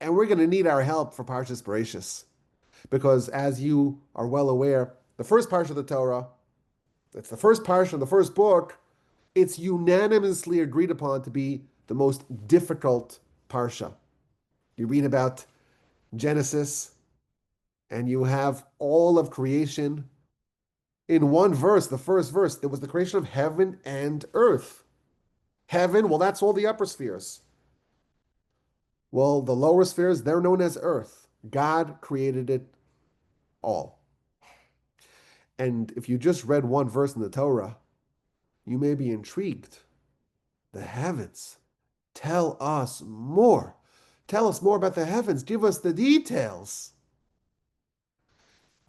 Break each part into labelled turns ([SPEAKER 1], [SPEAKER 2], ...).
[SPEAKER 1] And we're going to need our help for Parshas Barashit. Because as you are well aware, the first parsha of the Torah, it's the first parsha of the first book, it's unanimously agreed upon to be the most difficult parsha. You read about Genesis, and you have all of creation in one verse, the first verse. There was the creation of heaven and earth. Heaven, well, that's all the upper spheres. Well, the lower spheres, they're known as earth. God created it all. And if you just read one verse in the Torah, you may be intrigued. The heavens. Tell us more. Tell us more about the heavens. Give us the details.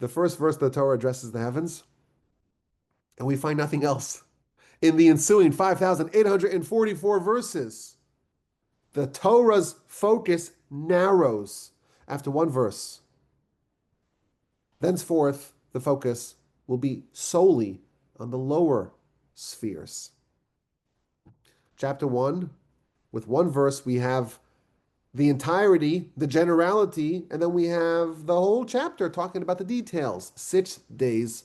[SPEAKER 1] The first verse of the Torah addresses the heavens, and we find nothing else. In the ensuing 5,844 verses, the Torah's focus narrows after one verse. Thenceforth, the focus will be solely on the lower spheres. Chapter 1, with one verse, we have the entirety, the generality, and then we have the whole chapter talking about the details. 6 days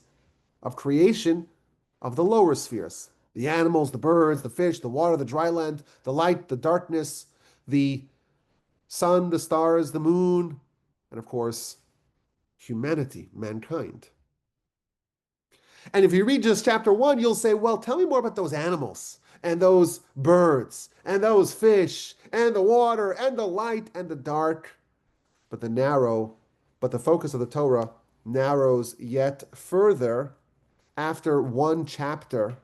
[SPEAKER 1] of creation of the lower spheres. The animals, the birds, the fish, the water, the dry land, the light, the darkness, the sun, the stars, the moon, and of course, humanity, mankind. And if you read just chapter 1, you'll say, well, tell me more about those animals and those birds and those fish and the water and the light and the dark. But the focus of the Torah narrows yet further. After one chapter,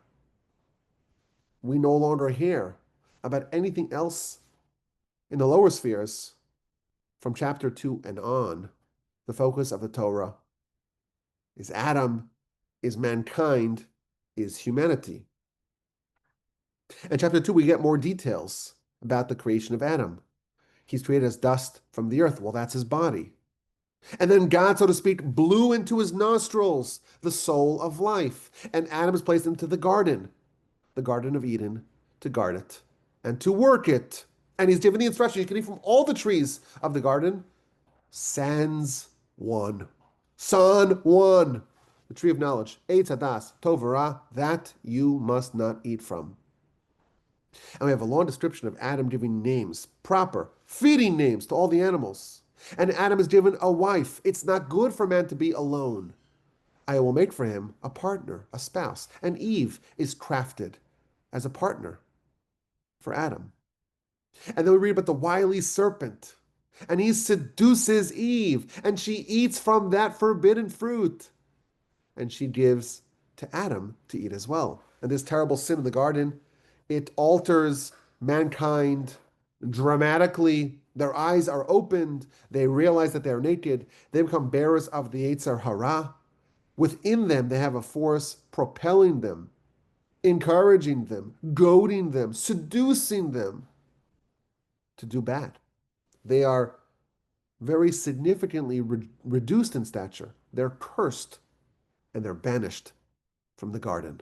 [SPEAKER 1] we no longer hear about anything else in the lower spheres. From chapter 2 and on, the focus of the Torah is Adam, is mankind, is humanity. In chapter 2, we get more details about the creation of Adam. He's created as dust from the earth. Well, that's his body. And then God, so to speak, blew into his nostrils the soul of life. And Adam is placed into the Garden of Eden, to guard it and to work it. And he's given the instruction you can eat from all the trees of the garden, sans one. Son one. The tree of knowledge, Eitz Hadas, Tovara, that you must not eat from. And we have a long description of Adam giving names, proper, fitting names to all the animals. And Adam is given a wife. It's not good for man to be alone. I will make for him a partner, a spouse. And Eve is crafted as a partner for Adam. And then we read about the wily serpent. And he seduces Eve, and she eats from that forbidden fruit. And she gives to Adam to eat as well. And this terrible sin in the garden, it alters mankind dramatically. Their eyes are opened. They realize that they're naked. They become bearers of the Yetzer Hara. Within them, they have a force propelling them, encouraging them, goading them, seducing them to do bad. They are very significantly reduced in stature. They're cursed and they're banished from the garden.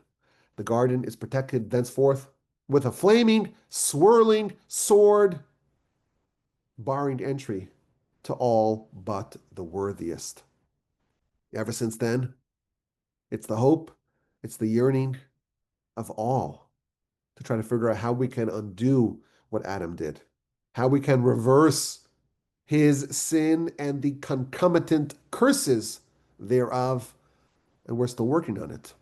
[SPEAKER 1] The garden is protected thenceforth with a flaming, swirling sword, barring entry to all but the worthiest. Ever since then, it's the hope, it's the yearning of all to try to figure out how we can undo what Adam did, how we can reverse his sin and the concomitant curses thereof, and we're still working on it.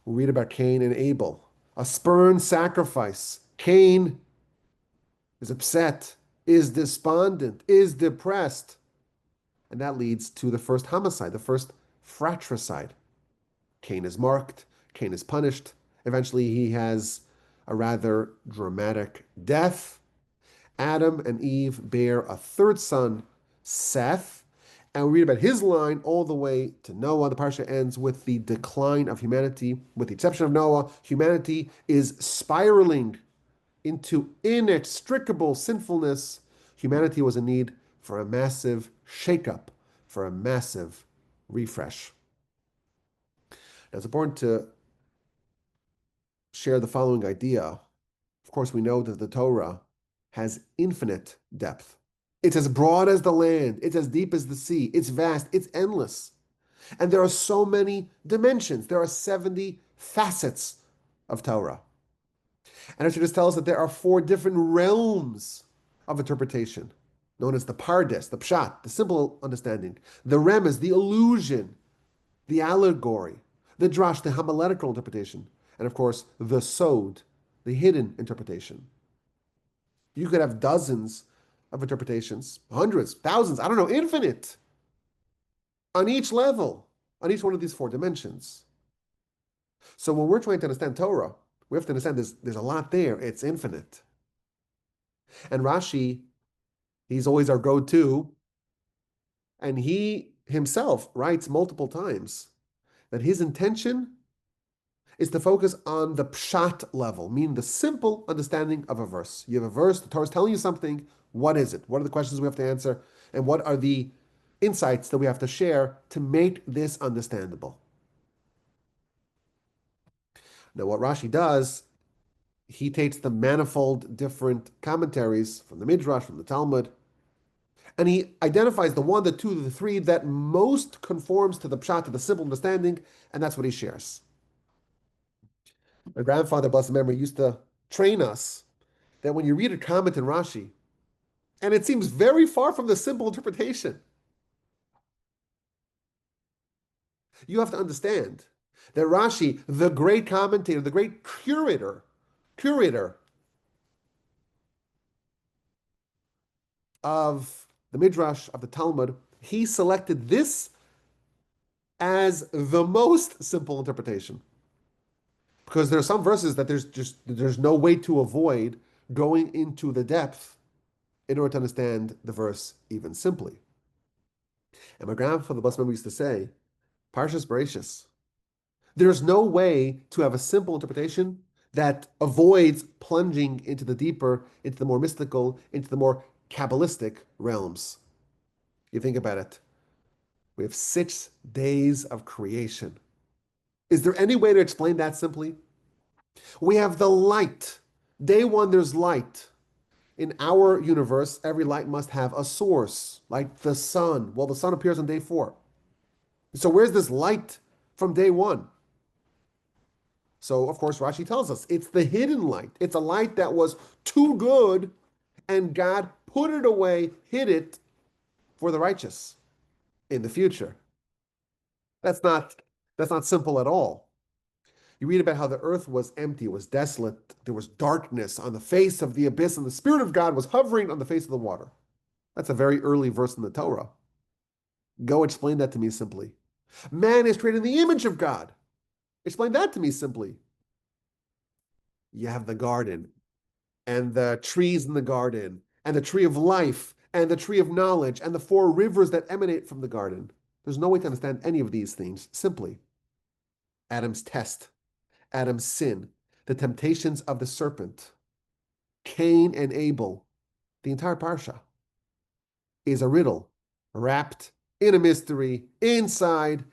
[SPEAKER 1] We read about Cain and Abel, a spurned sacrifice. Cain is upset, is despondent, is depressed, and that leads to the first homicide, the first fratricide. Cain is marked, Cain is punished. Eventually, he has a rather dramatic death. Adam and Eve bear a third son, Seth, and we read about his line all the way to Noah. The parsha ends with the decline of humanity. With the exception of Noah, humanity is spiraling into inextricable sinfulness. Humanity was in need for a massive shakeup, for a massive refresh. Now, it's important to share the following idea. Of course, we know that the Torah has infinite depth. It's as broad as the land. It's as deep as the sea. It's vast. It's endless. And there are so many dimensions. There are 70 facets of Torah. And it should just tell us that there are four different realms of interpretation, known as the Pardes, the Pshat, the simple understanding, the Remez, the illusion, the allegory, the Drash, the homiletical interpretation, and of course, the Sod, the hidden interpretation. You could have dozens of interpretations, hundreds, thousands, I don't know, infinite, on each level, on each one of these four dimensions. So when we're trying to understand Torah, we have to understand there's a lot there. It's infinite. And Rashi, he's always our go-to, and he himself writes multiple times that his intention is to focus on the pshat level, meaning the simple understanding of a verse. You have a verse, the Torah is telling you something. What is it? What are the questions we have to answer? And what are the insights that we have to share to make this understandable? Now, what Rashi does, he takes the manifold different commentaries from the Midrash, from the Talmud, and he identifies the one, the two, the three that most conforms to the pshat, to the simple understanding, and that's what he shares. My grandfather, blessed memory, used to train us that when you read a comment in Rashi, and it seems very far from the simple interpretation, you have to understand that Rashi, the great commentator, the great curator of the Midrash, of the Talmud, he selected this as the most simple interpretation. Because there are some verses that there's no way to avoid going into the depth in order to understand the verse even simply. And my grandfather, blessed memory, used to say, Parshas Barashit, there's no way to have a simple interpretation that avoids plunging into the deeper, into the more mystical, into the more Kabbalistic realms. You think about it. We have 6 days of creation. Is there any way to explain that simply? We have the light. Day one, there's light. In our universe, every light must have a source, like the sun. Well, the sun appears on day 4. So where's this light from day 1? So, of course, Rashi tells us it's the hidden light. It's a light that was too good, and God put it away, hid it for the righteous in the future. That's not that's not simple at all. You read about how the earth was empty, it was desolate, there was darkness on the face of the abyss, and the Spirit of God was hovering on the face of the water. That's a very early verse in the Torah. Go explain that to me simply. Man is created in the image of God. Explain that to me simply. You have the garden, and the trees in the garden, and the tree of life, and the tree of knowledge, and the 4 rivers that emanate from the garden. There's no way to understand any of these things simply. Adam's test, Adam's sin, the temptations of the serpent, Cain and Abel, the entire Parsha is a riddle wrapped in a mystery, inside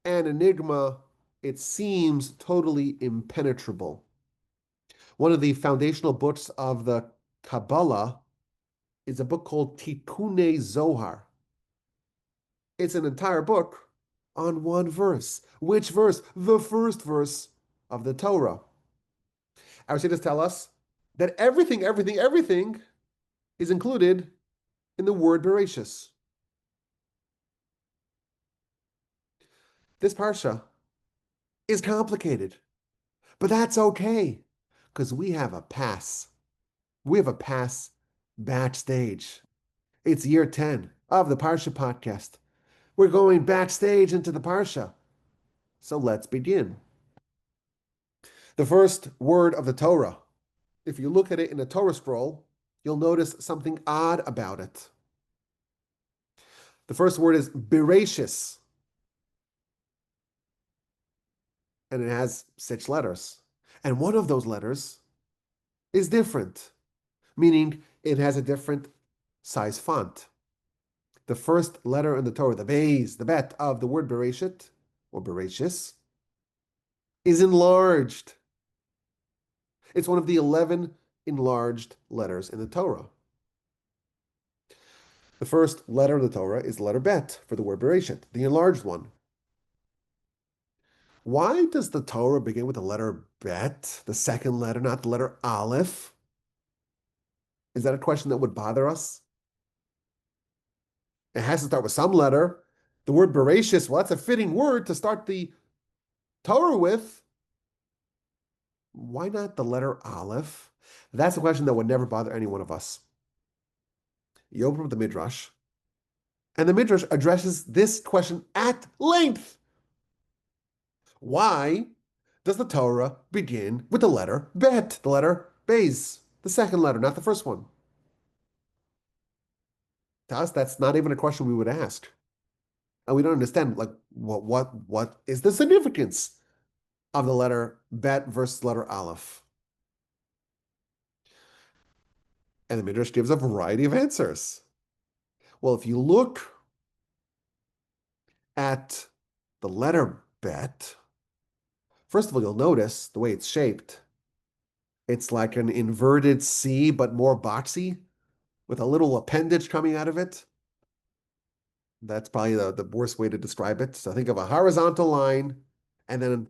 [SPEAKER 1] an enigma. It seems totally impenetrable. One of the foundational books of the Kabbalah is a book called Tikkun Zohar. It's an entire book on one verse. Which verse? The first verse of the Torah. Our sages tell us that everything is included in the word Bereshis. This parsha is complicated, but that's okay because we have a pass. We have a pass backstage. It's year 10 of the Parsha podcast. We're going backstage into the Parsha. So let's begin. The first word of the Torah, if you look at it in a Torah scroll, you'll notice something odd about it. The first word is Bereshis, and it has 6 letters. And one of those letters is different, meaning it has a different size font. The first letter in the Torah, the Beis, the Bet of the word Bereshit, or Bereshis, is enlarged. It's one of the 11 enlarged letters in the Torah. The first letter of the Torah is the letter Bet for the word Barashit, the enlarged one. Why does the Torah begin with the letter Bet, the second letter, not the letter Aleph? Is that a question that would bother us? It has to start with some letter. The word Bereshis, well, that's a fitting word to start the Torah with. Why not the letter Aleph? That's a question that would never bother any one of us. You open up the Midrash, and the Midrash addresses this question at length. Why does the Torah begin with the letter Bet, the letter Beis, the second letter, not the first one? To us, that's not even a question we would ask. And we don't understand, like, what is the significance of the letter Bet versus letter Aleph? And the Midrash gives a variety of answers. Well, if you look at the letter Bet, first of all, you'll notice the way it's shaped. It's like an inverted C, but more boxy, with a little appendage coming out of it. That's probably the worst way to describe it. So think of a horizontal line, and then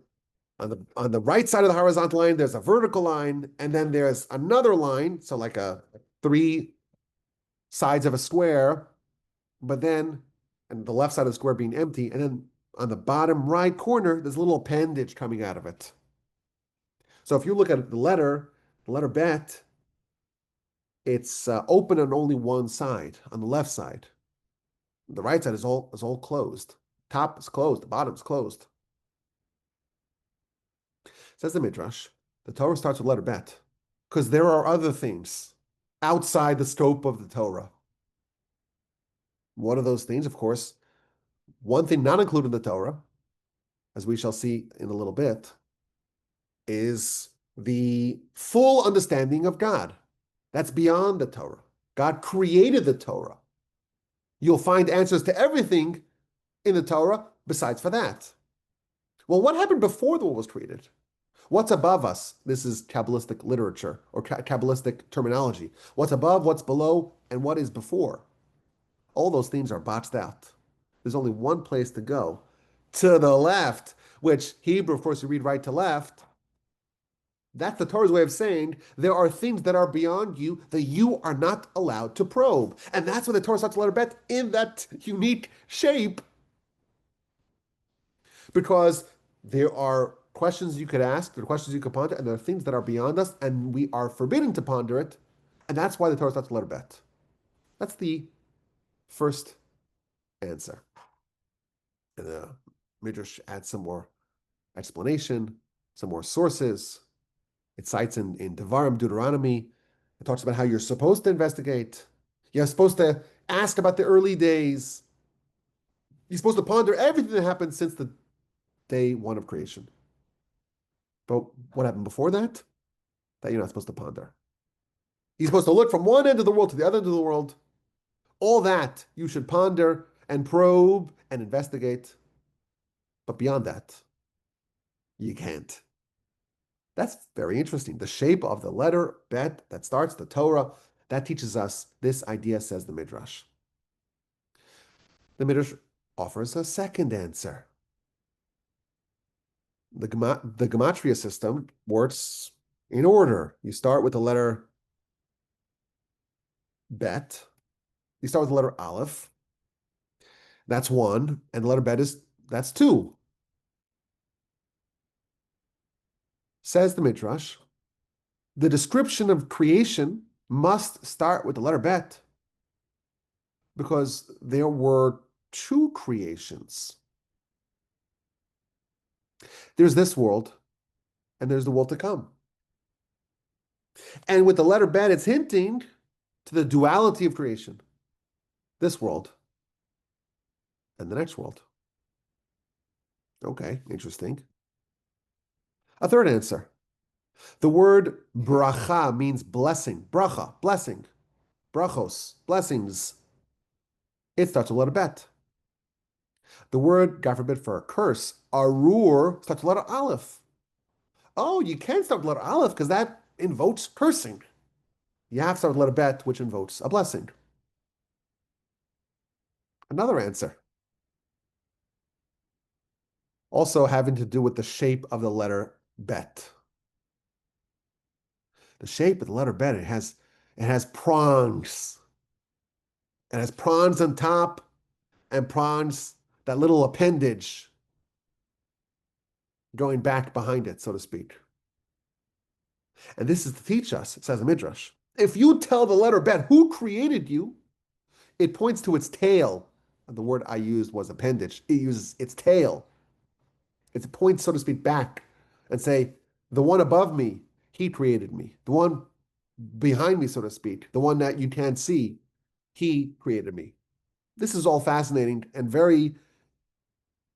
[SPEAKER 1] on the right side of the horizontal line, there's a vertical line, and then there's another line, so like a three sides of a square, but then and the left side of the square being empty, and then on the bottom right corner, there's a little appendage coming out of it. So if you look at the letter Bet, it's open on only one side, on the left side. The right side is all closed. Top is closed, the bottom is closed. Says the Midrash, the Torah starts with letter Bet because there are other things outside the scope of the Torah. What are those things? Of course, one thing not included in the Torah, as we shall see in a little bit, is the full understanding of God. That's beyond the Torah. God created the Torah. You'll find answers to everything in the Torah besides for that. Well, what happened before the world was created? What's above us? This is Kabbalistic literature or Kabbalistic terminology. What's above, what's below, and what is before? All those things are boxed out. There's only one place to go, to the left, which Hebrew, of course, you read right to left. That's the Torah's way of saying there are things that are beyond you that you are not allowed to probe. And that's when the Torah starts to letter Bet in that unique shape. Because there are questions you could ask, there are questions you could ponder, and there are things that are beyond us, and we are forbidden to ponder it. And that's why the Torah starts to letter Bet. That's the first answer. And the Midrash adds some more explanation, some more sources. It cites in Devarim, Deuteronomy. It talks about how you're supposed to investigate. You're supposed to ask about the early days. You're supposed to ponder everything that happened since the day one of creation. But what happened before that? That you're not supposed to ponder. You're supposed to look from one end of the world to the other end of the world. All that you should ponder and probe and investigate. But beyond that, you can't. That's very interesting. The shape of the letter Bet that starts the Torah, that teaches us this idea, says the Midrash. The Midrash offers a second answer. The gematria system works in order. You start with the letter Bet. You start with the letter Aleph. That's one. And the letter Bet that's two. Says the Midrash, the description of creation must start with the letter Bet because there were two creations. There's this world, and there's the world to come. And with the letter Bet, it's hinting to the duality of creation. This world and the next world. Okay, interesting. A third answer. The word bracha means blessing. Bracha, blessing. Brachos, blessings. It starts with the letter Bet. The word, God forbid, for a curse, arur, starts with the letter Aleph. Oh, you can't start with the letter Aleph because that invokes cursing. You have to start with the letter Bet, which invokes a blessing. Another answer. Also having to do with the shape of the letter bet. The shape of the letter bet, it has prongs. It has prongs on top and prongs, that little appendage going back behind it, so to speak. And this is to teach us, it says in Midrash, if you tell the letter bet who created you, it points to its tail. And the word I used was appendage. It uses its tail. It points, so to speak, back and say, the one above me, he created me. The one behind me, so to speak, the one that you can't see, he created me. This is all fascinating and very,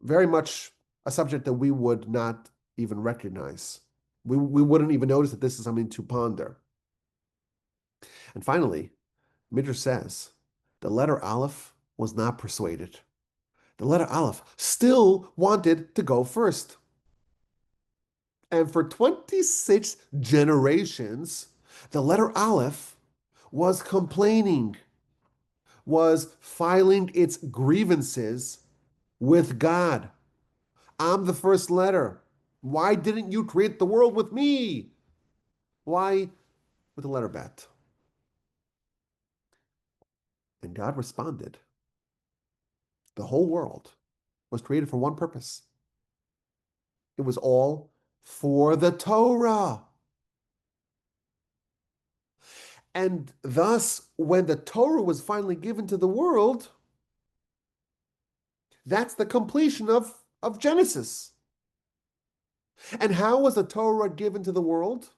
[SPEAKER 1] very much a subject that we would not even recognize. We wouldn't even notice that this is something to ponder. And finally, Midrash says the letter Aleph was not persuaded. The letter Aleph still wanted to go first. And for 26 generations, the letter Aleph was complaining, was filing its grievances with God. I'm the first letter. Why didn't you create the world with me? Why with the letter Bet? And God responded, the whole world was created for one purpose. It was all for the Torah. And thus, when the Torah was finally given to the world, that's the completion of Genesis. And how was the Torah given to the world?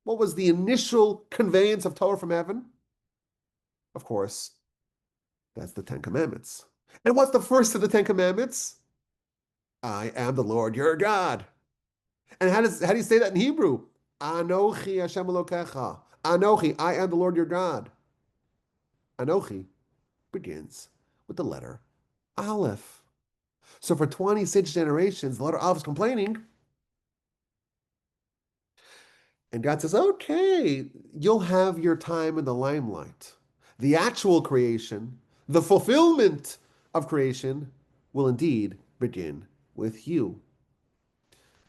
[SPEAKER 1] What was the initial conveyance of Torah from heaven? Of course, that's the Ten Commandments. And what's the first of the Ten Commandments? I am the Lord your God. And how do you say that in Hebrew? Anochi Hashem Elokecha. Anochi, I am the Lord your God. Anochi begins with the letter Aleph. So for 26 generations, the letter Aleph is complaining. And God says, okay, you'll have your time in the limelight. The actual creation, the fulfillment of creation will indeed begin with you.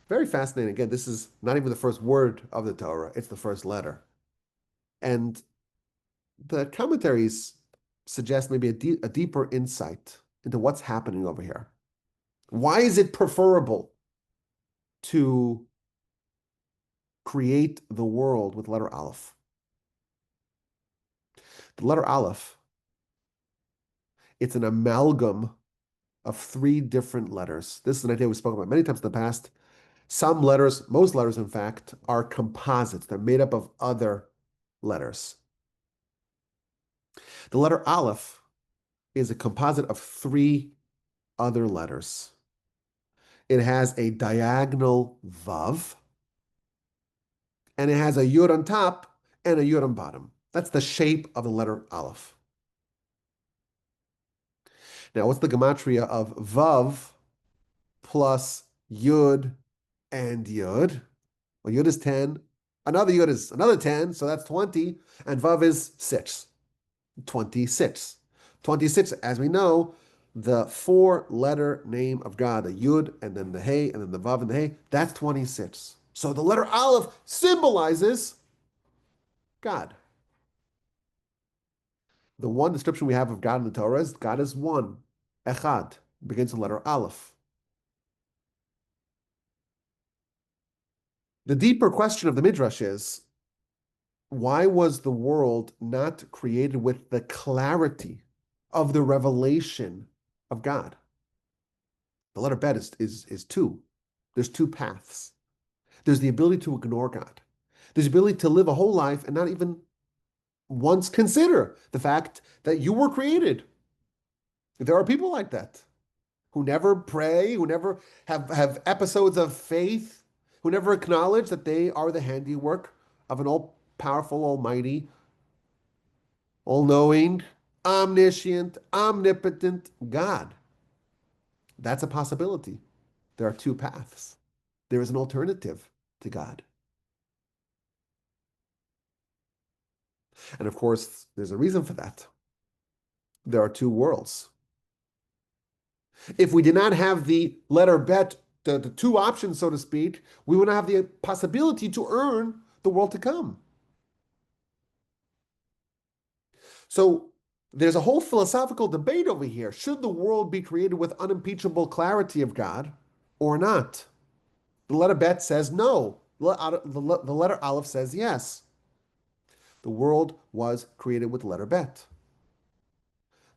[SPEAKER 1] Very fascinating. Again, this is not even the first word of the Torah, it's the first letter. And the commentaries suggest maybe a deeper insight into what's happening over here. Why is it preferable to create the world with letter Aleph? The letter Aleph, it's an amalgam of three different letters. This is an idea we've spoken about many times in the past. Some letters, most letters, in fact, are composites. They're made up of other letters. The letter Aleph is a composite of three other letters. It has a diagonal Vav, and it has a Yud on top and a Yud on bottom. That's the shape of the letter Aleph. Now, what's the gematria of Vav plus Yud and Yud? Well, Yud is 10. Another Yud is another 10, so that's 20. And Vav is 6. 26. 26, as we know, the four-letter name of God, the Yud, and then the Hey, and then the Vav and the Hey, that's 26. So the letter Aleph symbolizes God. The one description we have of God in the Torah is God is one. Echad begins with the letter Aleph. The deeper question of the Midrash is, why was the world not created with the clarity of the revelation of God? The letter Bet is two. There's two paths. There's the ability to ignore God. There's the ability to live a whole life and not even once consider the fact that you were created. There are people like that who never pray, who never have episodes of faith, who never acknowledge that they are the handiwork of an all-powerful, almighty, all-knowing, omniscient, omnipotent God. That's a possibility. There are two paths. There is an alternative to God. And of course, there's a reason for that. There are two worlds. If we did not have the letter bet, the two options, so to speak, we would not have the possibility to earn the world to come. So there's a whole philosophical debate over here. Should the world be created with unimpeachable clarity of God or not? The letter bet says no. The letter aleph says yes. The world was created with the letter bet.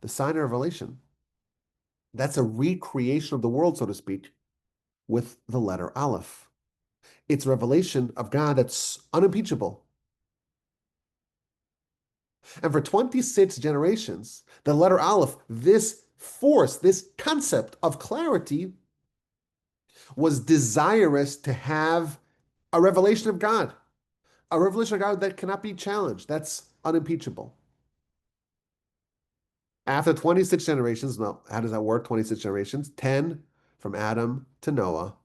[SPEAKER 1] The sign of revelation, that's a recreation of the world, so to speak, with the letter aleph. It's revelation of God that's unimpeachable. And for 26 generations, the letter aleph, this force, this concept of clarity, was desirous to have a revelation of God, a revelation of God that cannot be challenged, that's unimpeachable. After 26 generations, no, how does that work? 26 generations, 10 from Adam to Noah,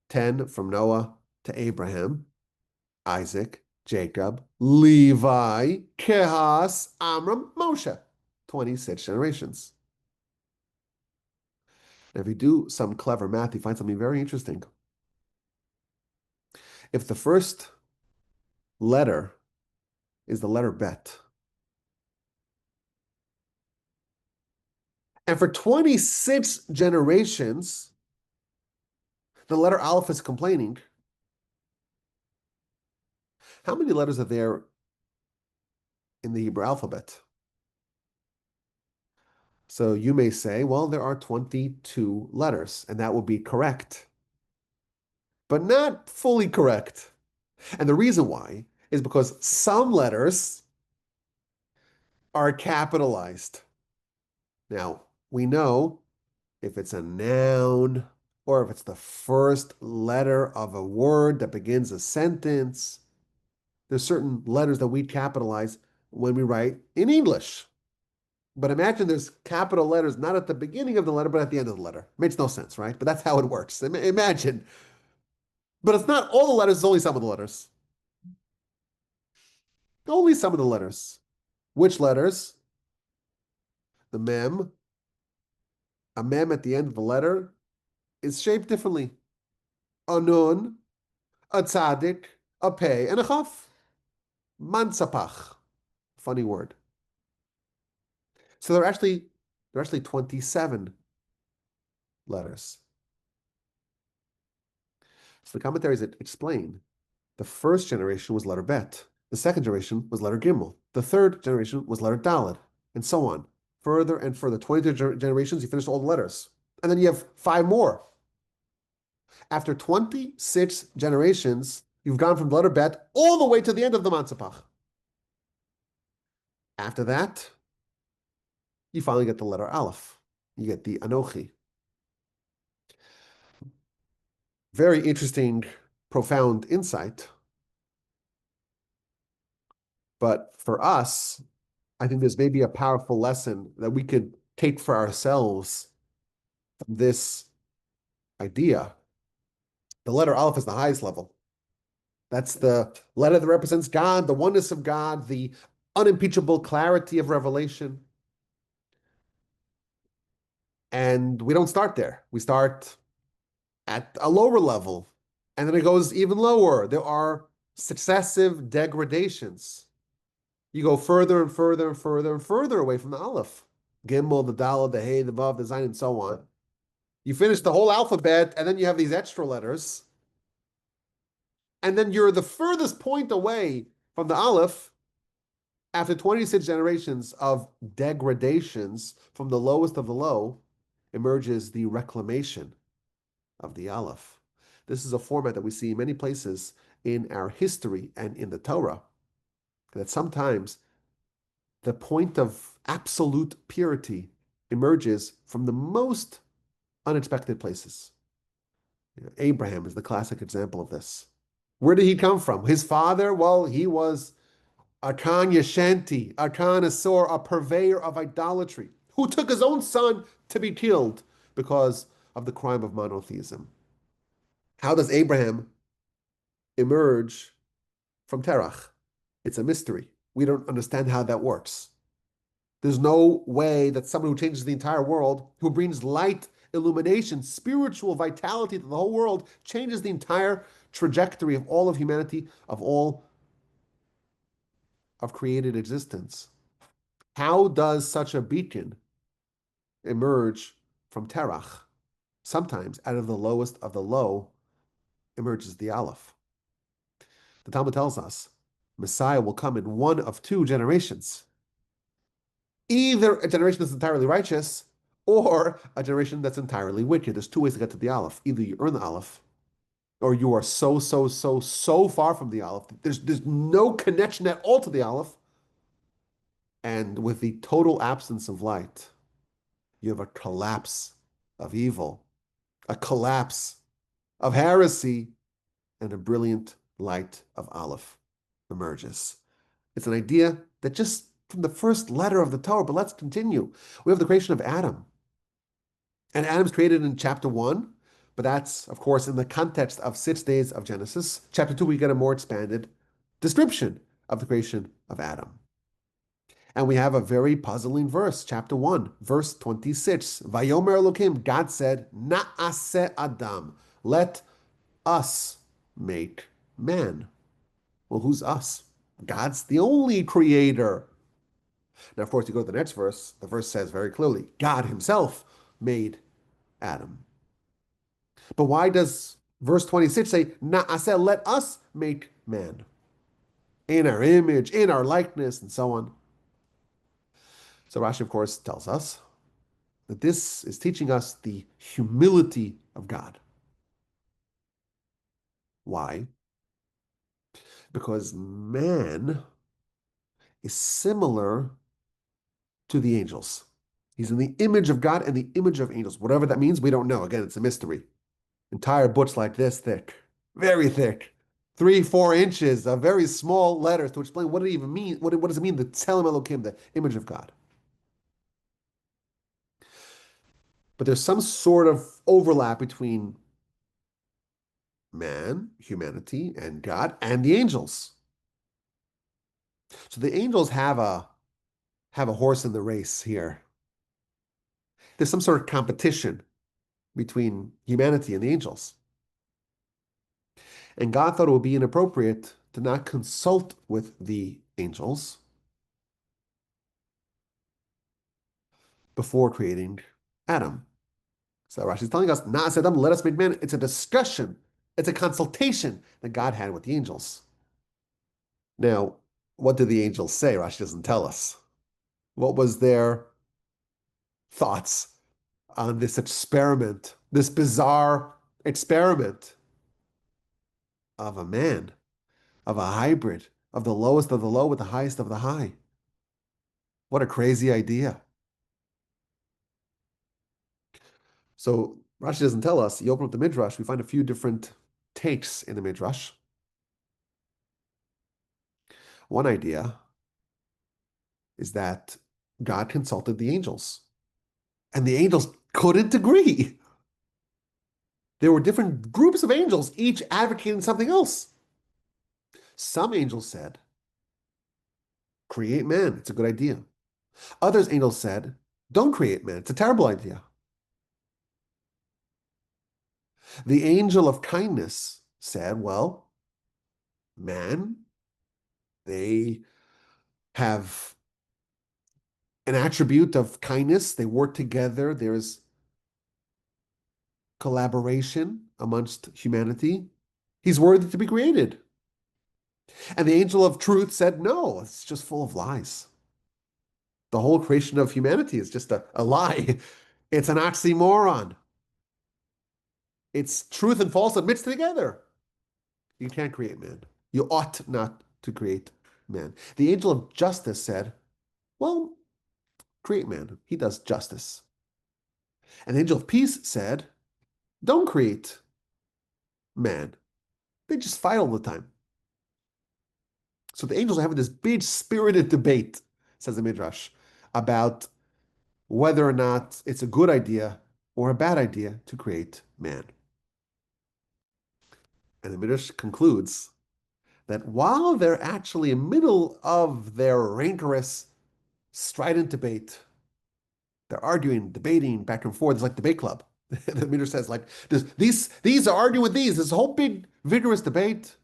[SPEAKER 1] 10 from Noah to Abraham, Isaac, Jacob, Levi, Kehas, Amram, Moshe. 26 generations. Now, if you do some clever math, you find something very interesting. If the first letter is the letter bet, and for 26 generations, the letter aleph is complaining, how many letters are there in the Hebrew alphabet? So you may say, well, there are 22 letters, and that would be correct, but not fully correct. And the reason why is because some letters are capitalized. Now, we know if it's a noun or if it's the first letter of a word that begins a sentence, there's certain letters that we capitalize when we write in English. But imagine there's capital letters not at the beginning of the letter, but at the end of the letter. Makes no sense, right? But that's how it works. Imagine. But it's not all the letters, it's only some of the letters. Only some of the letters. Which letters? The mem. A mem at the end of the letter is shaped differently. A nun, a tzaddik, a pei, and a chaf. Mansapach. Funny word. So there are actually 27 letters. So the commentaries explain the first generation was letter bet. The second generation was letter gimel. The third generation was letter daled, and so on. Further and further. 22 generations, you finish all the letters. And then you have 5 more. After 26 generations, you've gone from the letter bet all the way to the end of the Mansapach. After that, you finally get the letter aleph. You get the Anochi. Very interesting, profound insight. But for us, I think there's maybe a powerful lesson that we could take for ourselves from this idea. The letter aleph is the highest level. That's the letter that represents God, the oneness of God, the unimpeachable clarity of revelation. And we don't start there. We start at a lower level, and then it goes even lower. There are successive degradations. You go further and further and further and further away from the aleph. Gimel, the daled, the hey, the vav, the zayin, and so on. You finish the whole alphabet, and then you have these extra letters. And then you're the furthest point away from the aleph. After 26 generations of degradations from the lowest of the low, emerges the reclamation of the aleph. This is a format that we see in many places in our history and in the Torah, that sometimes the point of absolute purity emerges from the most unexpected places. Abraham is the classic example of this. Where did he come from? His father, well, he was a Khan Yashanti, a connoisseur, a purveyor of idolatry, who took his own son to be killed because of the crime of monotheism. How does Abraham emerge from Terach? It's a mystery. We don't understand how that works. There's no way that someone who changes the entire world, who brings light illumination, spiritual vitality to the whole world, changes the entire trajectory of all of humanity, of all of created existence. How does such a beacon emerge from Terach? Sometimes out of the lowest of the low emerges the Aleph. The Talmud tells us Messiah will come in one of two generations. Either a generation that's entirely righteous or a generation that's entirely wicked. There's two ways to get to the Aleph. Either you earn the Aleph or you are so far from the Aleph. There's no connection at all to the Aleph. And with the total absence of light, you have a collapse of evil, a collapse of heresy, and a brilliant light of Aleph emerges. It's an idea that just from the first letter of the Torah, but let's continue. We have the creation of Adam. And Adam's created in chapter 1, but that's, of course, in the context of 6 days of Genesis. Chapter 2, we get a more expanded description of the creation of Adam. And we have a very puzzling verse, chapter 1, verse 26. Vayomer Elokim, God said, Na'aseh Adam, let us make man. Well, who's us? God's the only creator. Now, of course, you go to the next verse. The verse says very clearly, God himself made Adam. But why does verse 26 say, Na'aseh, let us make man? In our image, in our likeness, and so on. So Rashi, of course, tells us that this is teaching us the humility of God. Why? Because man is similar to the angels. He's in the image of God and the image of angels. Whatever that means, we don't know. Again, it's a mystery. Entire books like this thick, very thick, 3-4 inches of very small letters to explain what it even means. What does it mean, the Tselem Elokim, the image of God? But there's some sort of overlap between man, humanity, and God, and the angels. So the angels have a horse in the race here. There's some sort of competition between humanity and the angels. And God thought it would be inappropriate to not consult with the angels before creating Adam. So Rashi is telling us, Na'aseh Adam, let us make man. It's a discussion, it's a consultation that God had with the angels. Now, what did the angels say? Rashi doesn't tell us. What was their thoughts on this experiment, this bizarre experiment of a man, of a hybrid, of the lowest of the low with the highest of the high? What a crazy idea. So Rashi doesn't tell us. You open up the Midrash, we find a few different takes in the Midrash. One idea is that God consulted the angels, and the angels couldn't agree. There were different groups of angels, each advocating something else. Some angels said, create man, it's a good idea. Others angels said, don't create man, it's a terrible idea. The angel of kindness said, well, man, they have an attribute of kindness. They work together. There's collaboration amongst humanity. He's worthy to be created. And the angel of truth said, no, it's just full of lies. The whole creation of humanity is just a lie. It's an oxymoron. It's truth and falsehood mixed together. You can't create man. You ought not to create man. The angel of justice said, well, create man. He does justice. And the angel of peace said, don't create man. They just fight all the time. So the angels are having this big spirited debate, says the Midrash, about whether or not it's a good idea or a bad idea to create man. And the Midrash concludes that while they're actually in the middle of their rancorous, strident debate, they're arguing, debating back and forth. It's like debate club. The Midrash says, like, these are arguing with these. This whole big, vigorous debate.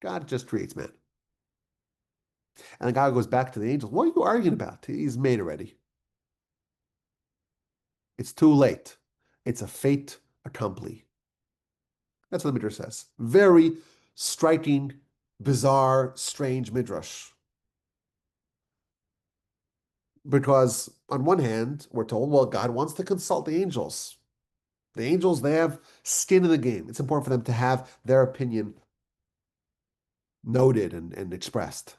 [SPEAKER 1] God just creates man. And the guy goes back to the angels. What are you arguing about? He's made already. It's too late. It's a fait accompli. That's what the Midrash says. Very striking, bizarre, strange Midrash. Because on one hand, we're told, well, God wants to consult the angels. The angels, they have skin in the game. It's important for them to have their opinion noted and expressed.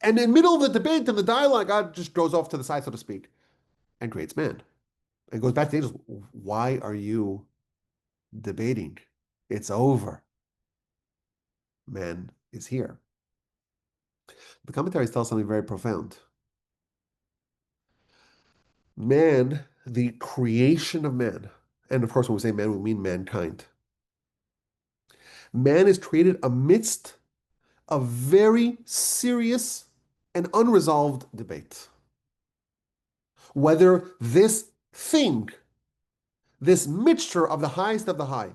[SPEAKER 1] And in the middle of the debate and the dialogue, God just goes off to the side, so to speak, and creates man. And goes back to the angels. Why are you debating? It's over. Man is here. The commentaries tell something very profound. Man, the creation of man, and of course, when we say man, we mean mankind. Man is created amidst a very serious and unresolved debate. Whether this thing, this mixture of the highest of the high,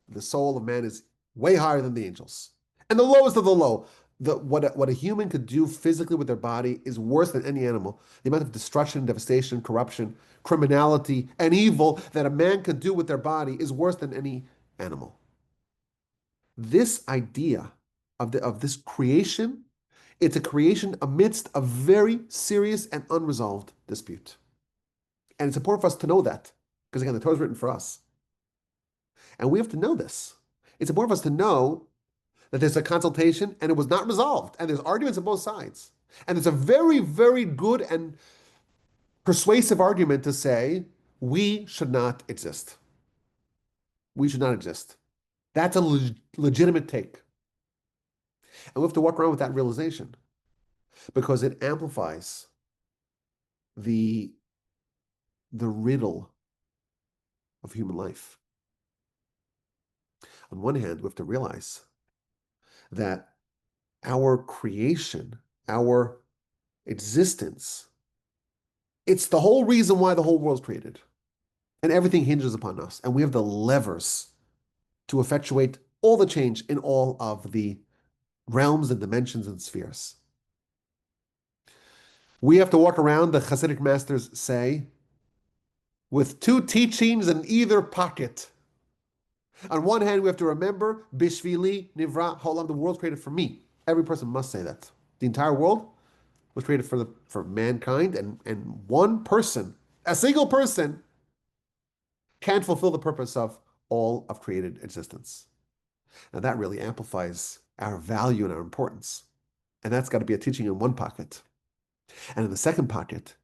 [SPEAKER 1] the soul of man is way higher than the angels, and the lowest of the low. What a human could do physically with their body is worse than any animal. The amount of destruction, devastation, corruption, criminality, and evil that a man could do with their body is worse than any animal. This idea of this creation, it's a creation amidst a very serious and unresolved dispute. And it's important for us to know that, because again, the Torah is written for us. And we have to know this. It's important for us to know that there's a consultation and it was not resolved, and there's arguments on both sides. And it's a very, very good and persuasive argument to say we should not exist. We should not exist. That's a legitimate take. And we have to walk around with that realization because it amplifies the riddle of human life. On one hand, we have to realize that our creation, our existence, it's the whole reason why the whole world's created. And everything hinges upon us. And we have the levers to effectuate all the change in all of the realms and dimensions and spheres. We have to walk around, the Hasidic masters say, with two teachings in either pocket. On one hand, we have to remember, Bishvili Nivra Holam, the world's created for me. Every person must say that. The entire world was created for mankind, and one person, a single person, can't fulfill the purpose of all of created existence. Now that really amplifies our value and our importance. And that's got to be a teaching in one pocket. And in the second pocket,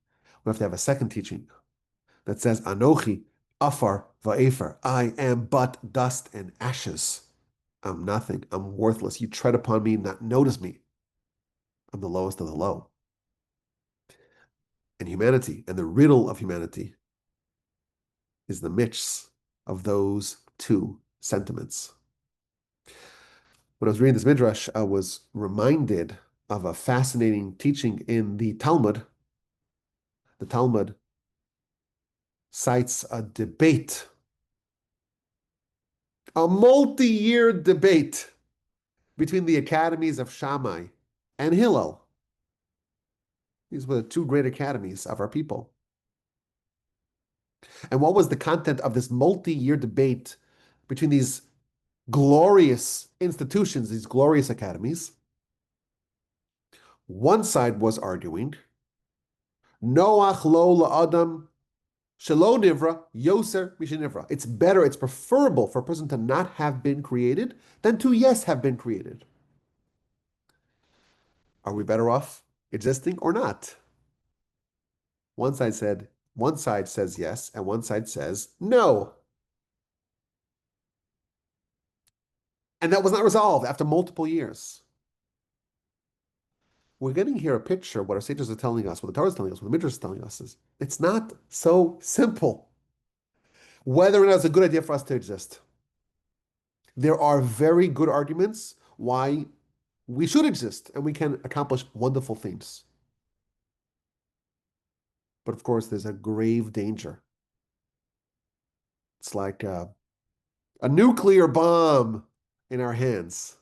[SPEAKER 1] we have to have a second teaching that says, Anochi, Afar, Va'efer, I am but dust and ashes. I'm nothing. I'm worthless. You tread upon me, not notice me. I'm the lowest of the low. And humanity, and the riddle of humanity, is the mix of those two sentiments. When I was reading this midrash, I was reminded of a fascinating teaching in the Talmud. The Talmud cites a debate, a multi-year debate between the academies of Shammai and Hillel. These were the two great academies of our people. And what was the content of this multi-year debate between these glorious institutions, these glorious academies? One side was arguing, Noach lo la'adam shelo nivra yoser mishenivra. It's better, it's preferable for a person to not have been created than to, yes, have been created. Are we better off existing or not? One side says yes, and one side says no. And that was not resolved after multiple years. We're getting here a picture, what our sages are telling us, what the Torah is telling us, what the Midrash is telling us is, it's not so simple whether or not it's a good idea for us to exist. There are very good arguments why we should exist and we can accomplish wonderful things. But of course, there's a grave danger It's like a nuclear bomb in our hands.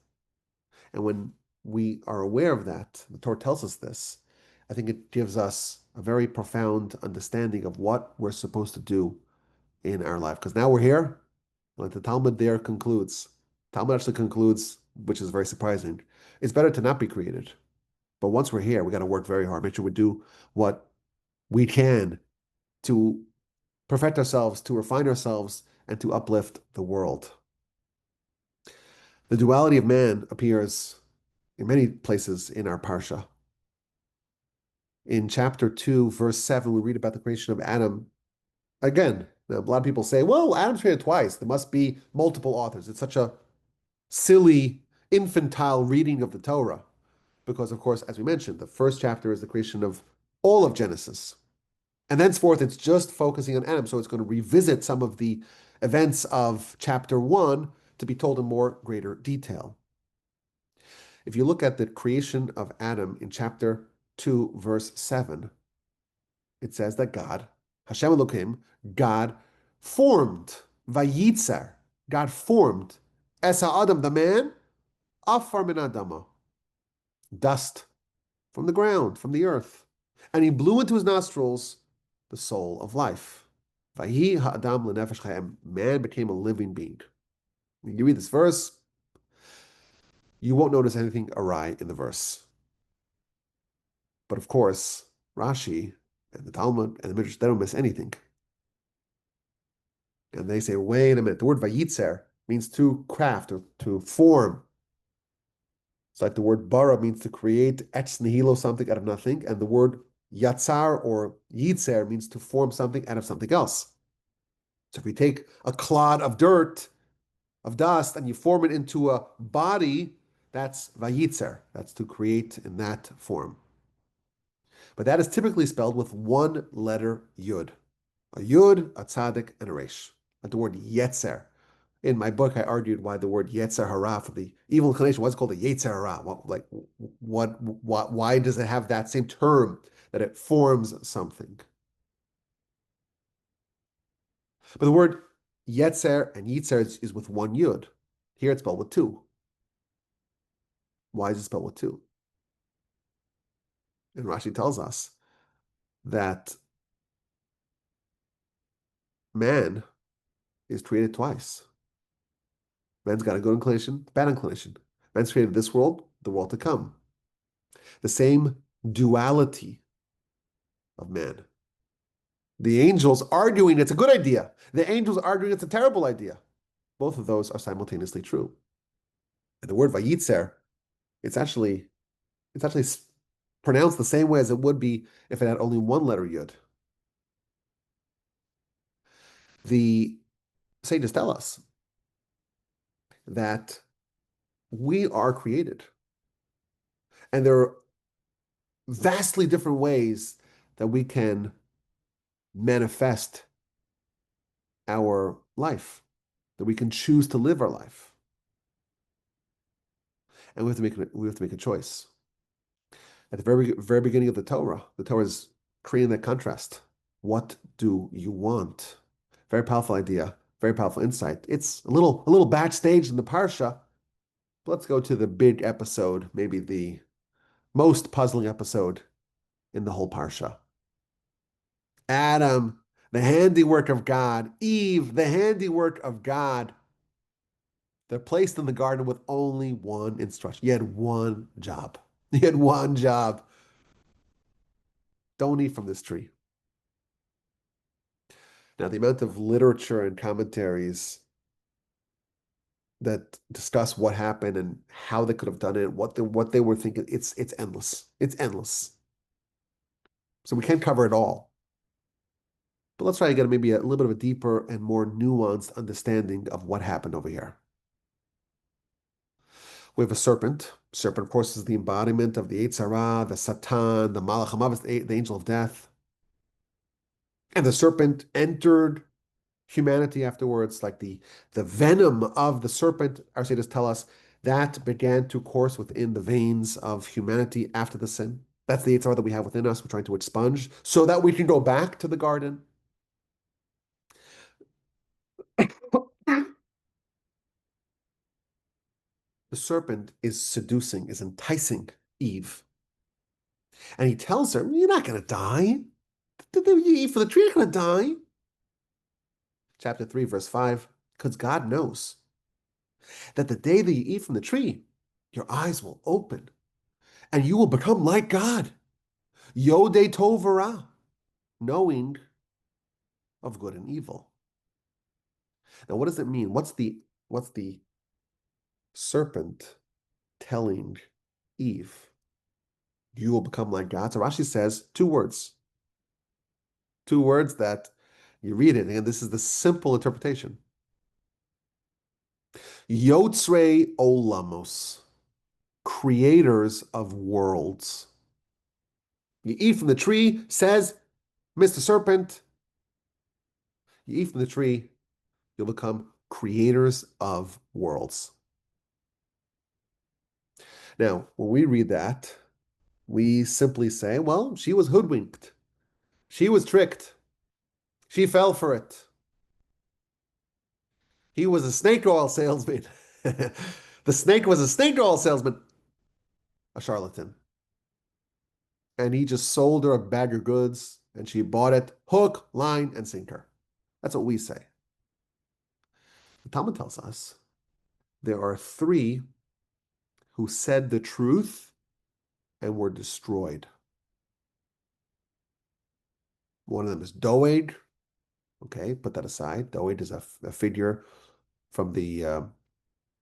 [SPEAKER 1] And when we are aware of that, the Torah tells us this, I think it gives us a very profound understanding of what we're supposed to do in our life. Because now we're here, like the Talmud there concludes. Talmud actually concludes, which is very surprising. It's better to not be created. But once we're here, we got to work very hard. Make sure we do what we can to perfect ourselves, to refine ourselves, and to uplift the world. The duality of man appears in many places in our Parsha. In chapter 2, verse 7, we read about the creation of Adam. Again, a lot of people say, well, Adam's created twice. There must be multiple authors. It's such a silly, infantile reading of the Torah. Because, of course, as we mentioned, the first chapter is the creation of all of Genesis. And thenceforth, it's just focusing on Adam. So it's going to revisit some of the events of chapter 1 to be told in more greater detail. If you look at the creation of Adam in chapter 2, verse 7, it says that God, Hashem Elohim, God formed, Vayitzer, God formed, Es Adam, the man, Afar min Adama, dust from the ground, from the earth. And he blew into his nostrils the soul of life. Vayi ha'adam lenefesh chayim, man became a living being. When you read this verse, you won't notice anything awry in the verse. But of course, Rashi and the Talmud and the Midrash, they don't miss anything. And they say, wait a minute, the word vayitzer means to craft or to form. It's like the word bara means to create, ex nihilo, something out of nothing, and the word yatzar or yitzer means to form something out of something else. So if you take a clod of dirt, of dust, and you form it into a body, that's vayitzer. That's to create in that form. But that is typically spelled with one letter yud. A yud, a tzaddik, and a resh. Like the word yetzer. In my book, I argued why the word yetzer hara for the evil inclination was called a yetzer hara. Why does it have that same term that it forms something? But the word yetzer and yitzer is with one yud. Here it's spelled with two. Why is it spelled with two? And Rashi tells us that man is created twice. Man's got a good inclination, bad inclination. Man's created this world, the world to come. The same duality of man. The angels arguing it's a good idea. The angels arguing it's a terrible idea. Both of those are simultaneously true. And the word vayitzer, it's actually pronounced the same way as it would be if it had only one letter yud. The sages tell us that we are created. And there are vastly different ways that we can manifest our life, that we can choose to live our life. And we have to make a choice. At the very beginning of the Torah is creating that contrast. What do you want? Very powerful idea, very powerful insight. It's a little backstage in the Parsha. But let's go to the big episode, maybe the most puzzling episode in the whole Parsha. Adam, the handiwork of God. Eve, the handiwork of God. They're placed in the garden with only one instruction. You had one job. You had one job. Don't eat from this tree. Now, the amount of literature and commentaries that discuss what happened and how they could have done it, what they were thinking, it's endless. It's endless. So we can't cover it all. But let's try to get maybe a little bit of a deeper and more nuanced understanding of what happened over here. We have a serpent. Serpent, of course, is the embodiment of the Yetzer Hara, the Satan, the Malach HaMavet, the angel of death. And the serpent entered humanity afterwards, like the venom of the serpent, our sages tell us, that began to course within the veins of humanity after the sin. That's the Yetzer Hara that we have within us. We're trying to expunge so that we can go back to the garden. the serpent is seducing, is enticing Eve. And he tells her, you're not going to die. You eat from the tree, you're not going to die. Chapter 3, verse 5, because God knows that the day that you eat from the tree, your eyes will open and you will become like God. Yodei tov v'ra, knowing of good and evil. Now, what does it mean? What's the serpent telling Eve? You will become like God. So Rashi says two words that you read it, and this is the simple interpretation. Yotzrei olamos, creators of worlds. You eat from the tree, says Mr. Serpent. You eat from the tree, you'll become creators of worlds. Now, when we read that, we simply say, well, she was hoodwinked. She was tricked. She fell for it. He was a snake oil salesman. The snake was a snake oil salesman, a charlatan. And he just sold her a bag of goods, and she bought it hook, line, and sinker. That's what we say. The Talmud tells us there are three who said the truth and were destroyed. One of them is Doeg. Okay, put that aside. Doeg is a figure from the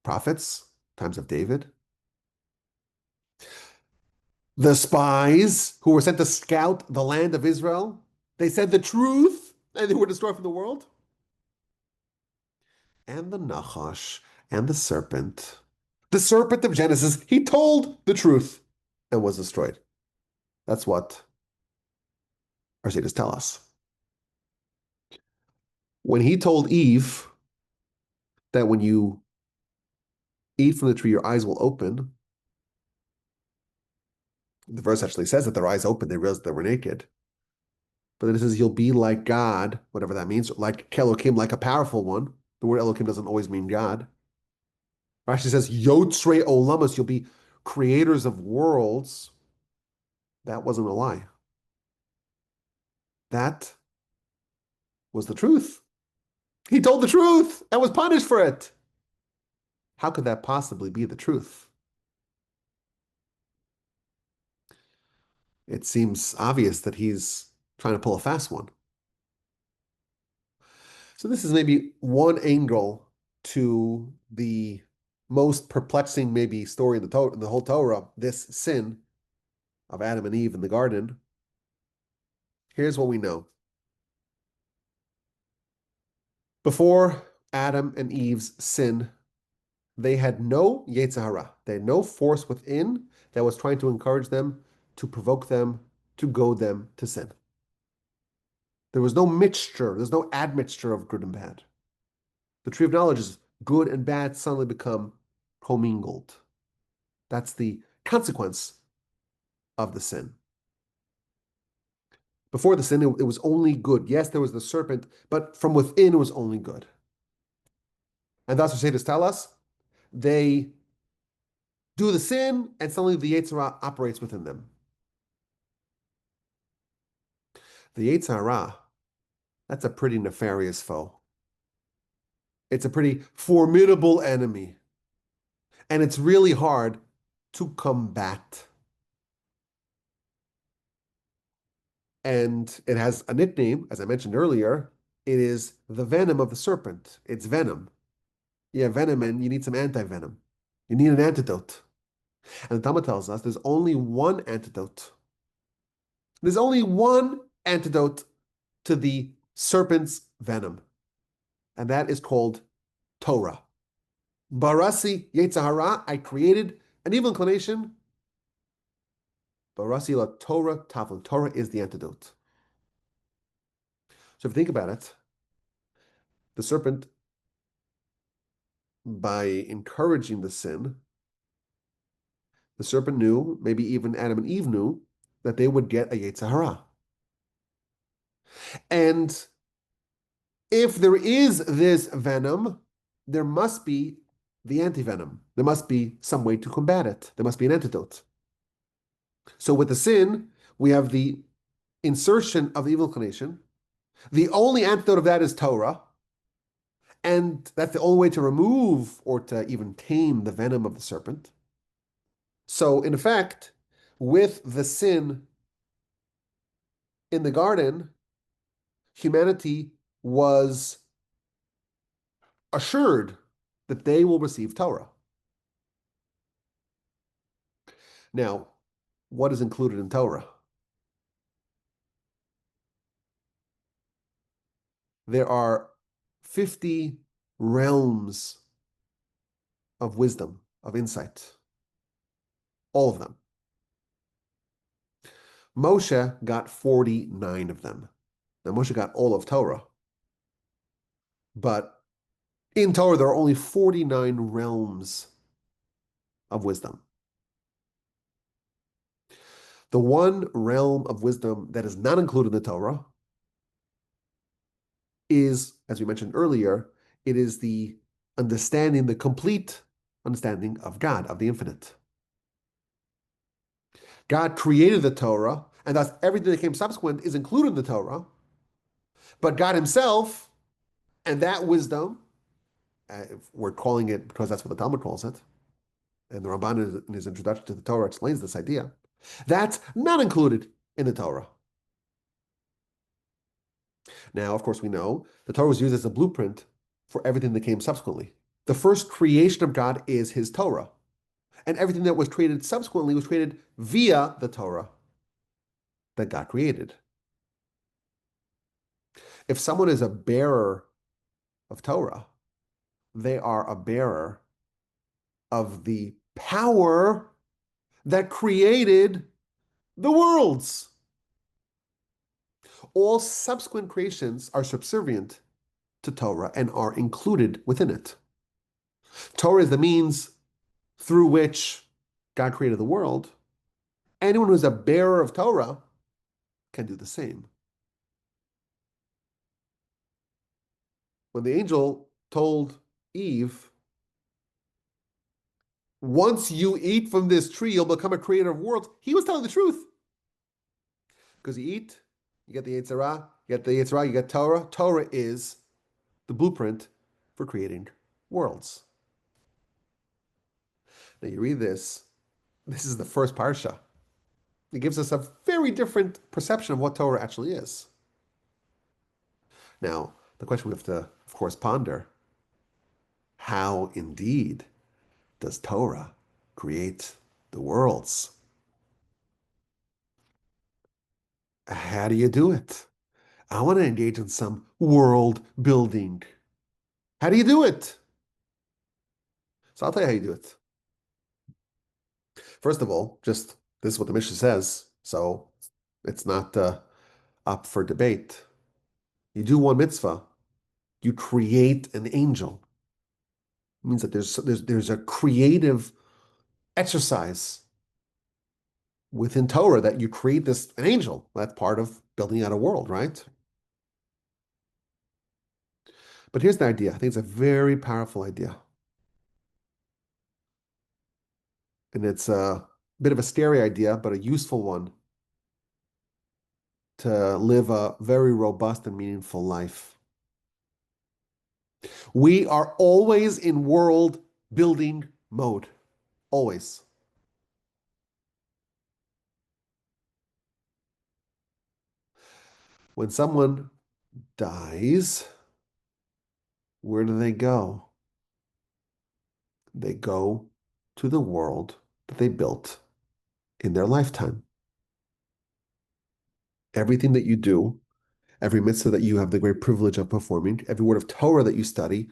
[SPEAKER 1] prophets, times of David. The spies who were sent to scout the land of Israel, they said the truth and they were destroyed from the world. And the Nachash and the serpent of Genesis, he told the truth and was destroyed. That's what our sages tell us. When he told Eve that when you eat from the tree, your eyes will open, the verse actually says that their eyes opened, they realized they were naked. But then it says, you'll be like God, whatever that means, like Elohim, like a powerful one. The word Elohim doesn't always mean God. Rashi says, Yotzrei olamas, you'll be creators of worlds. That wasn't a lie. That was the truth. He told the truth and was punished for it. How could that possibly be the truth? It seems obvious that he's trying to pull a fast one. So this is maybe one angle to the most perplexing maybe story in the whole Torah, this sin of Adam and Eve in the garden. Here's what we know. Before Adam and Eve's sin, they had no Yetzer Hara. They had no force within that was trying to encourage them, to provoke them, to goad them to sin. There was no mixture. There's no admixture of good and bad. The tree of knowledge is good and bad suddenly become commingled. That's the consequence of the sin. Before the sin, it was only good. Yes, there was the serpent, but from within it was only good. And that's what sages tell us. They do the sin, and suddenly the Yetzer Hara operates within them. The Yetzer Hara, that's a pretty nefarious foe. It's a pretty formidable enemy. And it's really hard to combat. And it has a nickname, as I mentioned earlier. It is the venom of the serpent. It's venom. You have venom and you need some anti-venom. You need an antidote. And the Talmud tells us there's only one antidote. There's only one antidote to the serpent's venom. And that is called Torah. Barasi Yetzer Hara, I created an evil inclination. Barasi la Torah tafel. Torah is the antidote. So if you think about it, the serpent, by encouraging the sin, the serpent knew, maybe even Adam and Eve knew, that they would get a Yetzer Hara. And if there is this venom, there must be the antivenom. There must be some way to combat it. There must be an antidote. So with the sin, we have the insertion of the evil inclination. The only antidote of that is Torah. And that's the only way to remove or to even tame the venom of the serpent. So, in effect, with the sin in the garden, humanity was assured that they will receive Torah. Now, what is included in Torah? There are 50 realms of wisdom, of insight. All of them. Moshe got 49 of them. Now, Moshe got all of Torah. But in Torah, there are only 49 realms of wisdom. The one realm of wisdom that is not included in the Torah is, as we mentioned earlier, it is the understanding, the complete understanding of God, of the infinite. God created the Torah, and thus everything that came subsequent is included in the Torah. But God himself and that wisdom, we're calling it because that's what the Talmud calls it, and the Ramban in his introduction to the Torah explains this idea, that's not included in the Torah. Now, of course, we know the Torah was used as a blueprint for everything that came subsequently. The first creation of God is his Torah. And everything that was created subsequently was created via the Torah that God created. If someone is a bearer of Torah, they are a bearer of the power that created the worlds. All subsequent creations are subservient to Torah and are included within it. Torah is the means through which God created the world. Anyone who's a bearer of Torah can do the same. When the angel told Eve, once you eat from this tree, you'll become a creator of worlds, he was telling the truth. Because you eat, you get the Yetzer Hara, you get Torah. Torah is the blueprint for creating worlds. Now you read this is the first Parsha. It gives us a very different perception of what Torah actually is. Now, the question we have to, of course, ponder, how indeed does Torah create the worlds? How do you do it? I want to engage in some world building. How do you do it? So I'll tell you how you do it. First of all, just this is what the Mishnah says, so it's not up for debate. You do one mitzvah, you create an angel. It means that there's a creative exercise within Torah that you create an angel. That's part of building out a world, right? But here's the idea. I think it's a very powerful idea. And it's a bit of a scary idea, but a useful one to live a very robust and meaningful life. We are always in world building mode. Always. When someone dies, where do they go? They go to the world that they built in their lifetime. Everything that you do, every mitzvah that you have the great privilege of performing, every word of Torah that you study,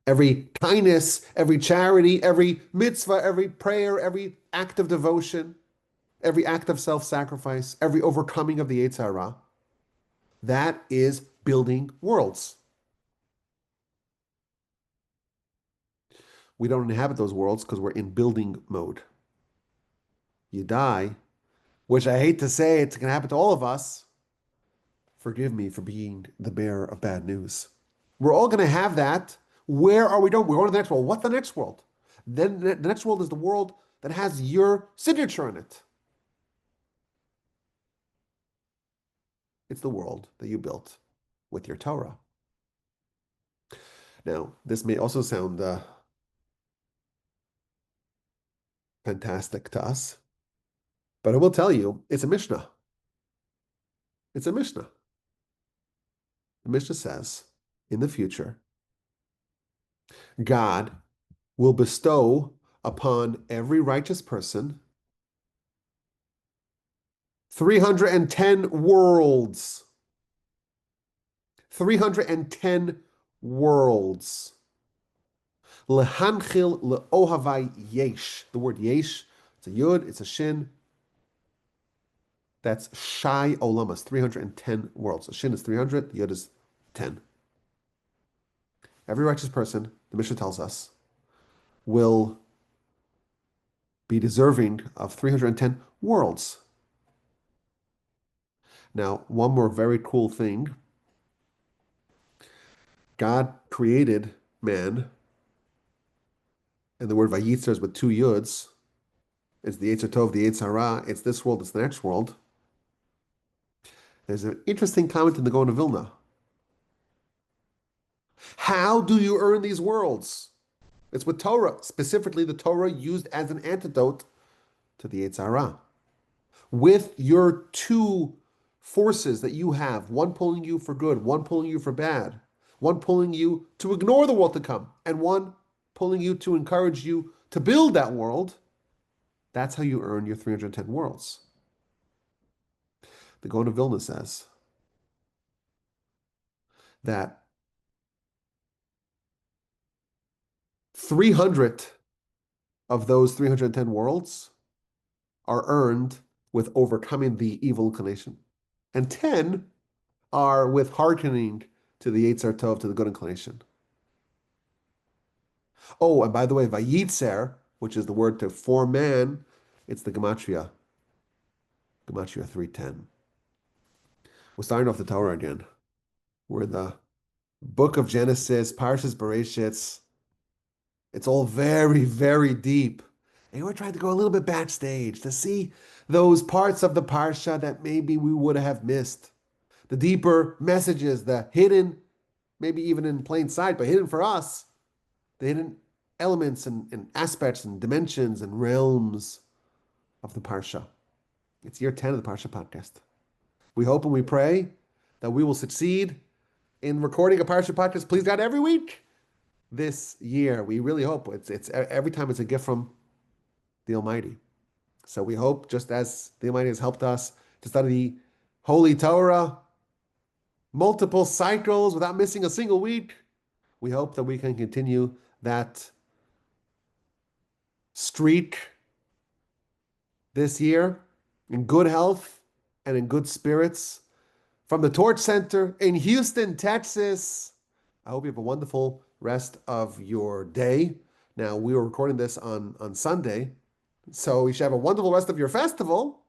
[SPEAKER 1] every kindness, every charity, every mitzvah, every prayer, every act of devotion, every act of self-sacrifice, every overcoming of the Yetzer Hara, that is building worlds. We don't inhabit those worlds because we're in building mode. You die, which I hate to say it's going to happen to all of us. Forgive me for being the bearer of bad news. We're all going to have that Where are we going? We're going to the next world. What's the next world? Then the next world is the world that has your signature in it. It's the world that you built with your Torah. Now, this may also sound fantastic to us, but I will tell you, it's a Mishnah. It's a Mishnah. The Mishnah says, in the future, God will bestow upon every righteous person 310 worlds. 310 worlds. Lehanchil leohavai yesh. The word yesh, it's a yud, it's a shin. That's shai olamas, 310 worlds. So shin is 300, the yud is 10. Every righteous person, the Mishnah tells us, will be deserving of 310 worlds. Now, one more very cool thing. God created man, and the word vayitzer is with two yuds. It's the Yetzer Tov, the Yetzer Hara. It's this world, it's the next world. There's an interesting comment in the Gaon of Vilna. How do you earn these worlds? It's with Torah, specifically the Torah used as an antidote to the Yetzer Hara. With your two forces that you have, one pulling you for good, one pulling you for bad, one pulling you to ignore the world to come, and one pulling you to encourage you to build that world, that's how you earn your 310 worlds. The Gaon of Vilna says that 300 of those 310 worlds are earned with overcoming the evil inclination, and 10 are with hearkening to the Yetzer Tov, to the good inclination. Oh, and by the way, Vayitzer, which is the word to form man, it's the Gematria 310. We're starting off the Torah again. We're in the book of Genesis, Parshat Barashit. It's all very, very deep. And we're trying to go a little bit backstage to see those parts of the Parsha that maybe we would have missed. The deeper messages, the hidden, maybe even in plain sight, but hidden for us, the hidden elements and aspects and dimensions and realms of the Parsha. It's year 10 of the Parsha podcast. We hope and we pray that we will succeed in recording a Parsha podcast, please God, every week this year. We really hope. It's every time it's a gift from the Almighty. So we hope, just as the Almighty has helped us to study the Holy Torah, multiple cycles without missing a single week, we hope that we can continue that streak this year in good health and in good spirits. From the Torch Center in Houston, Texas, I hope you have a wonderful rest of your day. Now, we were recording this on Sunday, so you should have a wonderful rest of your festival.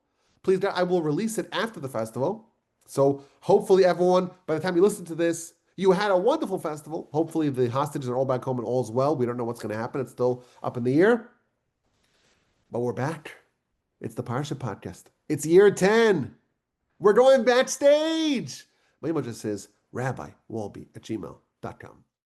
[SPEAKER 1] Please, God, I will release it after the festival. So hopefully everyone, by the time you listen to this, you had a wonderful festival. Hopefully the hostages are all back home and all's well. We don't know what's going to happen. It's still up in the air. But we're back. It's the Parsha podcast. It's year 10. We're going backstage. My email just says rabbiwalby@gmail.com.